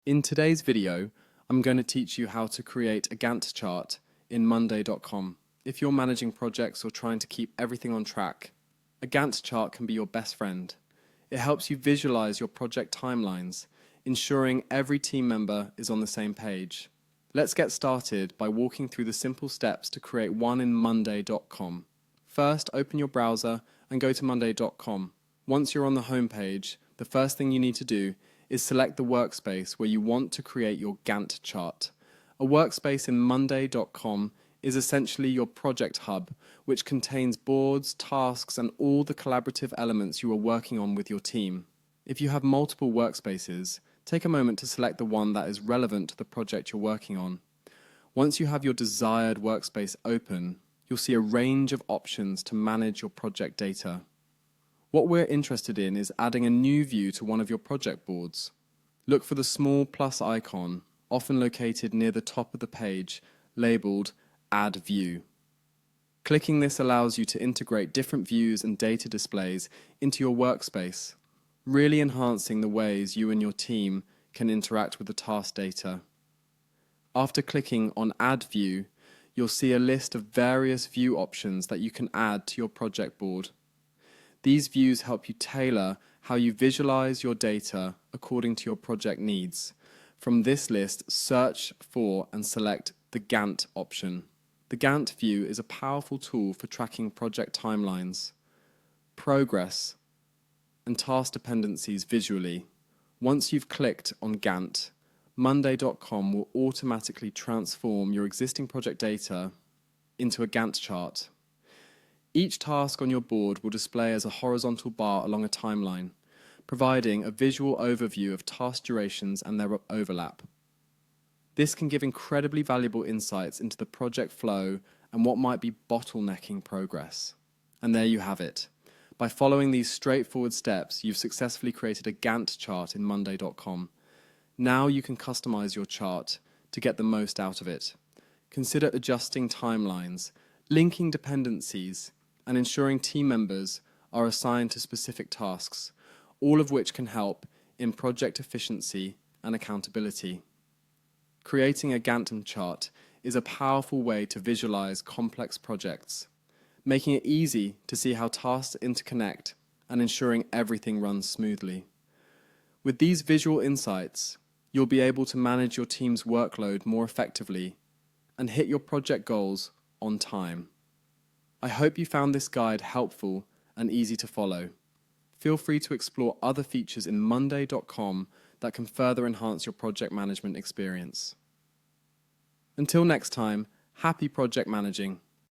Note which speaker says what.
Speaker 1: In today's video, I'm going to teach you how to create a Gantt chart in Monday.com. If you're managing projects or trying to keep everything on track, a Gantt chart can be your best friend. It helps you visualize your project timelines, ensuring every team member is on the same page. Let's get started by walking through the simple steps to create one in Monday.com. First, open your browser and go to Monday.com. Once you're on the home page, the first thing you need to do is select the workspace where you want to create your Gantt chart. A workspace in Monday.com is essentially your project hub, which contains boards, tasks, and all the collaborative elements you are working on with your team. If you have multiple workspaces, take a moment to select the one that is relevant to the project you're working on. Once you have your desired workspace open, you'll see a range of options to manage your project data. What we're interested in is adding a new view to one of your project boards. Look for the small plus icon, often located near the top of the page, labeled Add View. Clicking this allows you to integrate different views and data displays into your workspace, really enhancing the ways you and your team can interact with the task data. After clicking on Add View, you'll see a list of various view options that you can add to your project board. These views help you tailor how you visualize your data according to your project needs. From this list, search for and select the Gantt option. The Gantt view is a powerful tool for tracking project timelines, progress, and task dependencies visually. Once you've clicked on Gantt, Monday.com will automatically transform your existing project data into a Gantt chart. Each task on your board will display as a horizontal bar along a timeline, providing a visual overview of task durations and their overlap. This can give incredibly valuable insights into the project flow and what might be bottlenecking progress. And there you have it. By following these straightforward steps, you've successfully created a Gantt chart in Monday.com. Now you can customize your chart to get the most out of it. Consider adjusting timelines, linking dependencies, and ensuring team members are assigned to specific tasks, all of which can help in project efficiency and accountability. Creating a Gantt chart is a powerful way to visualize complex projects, making it easy to see how tasks interconnect and ensuring everything runs smoothly. With these visual insights, you'll be able to manage your team's workload more effectively and hit your project goals on time. I hope you found this guide helpful and easy to follow. Feel free to explore other features in Monday.com that can further enhance your project management experience. Until next time, happy project managing.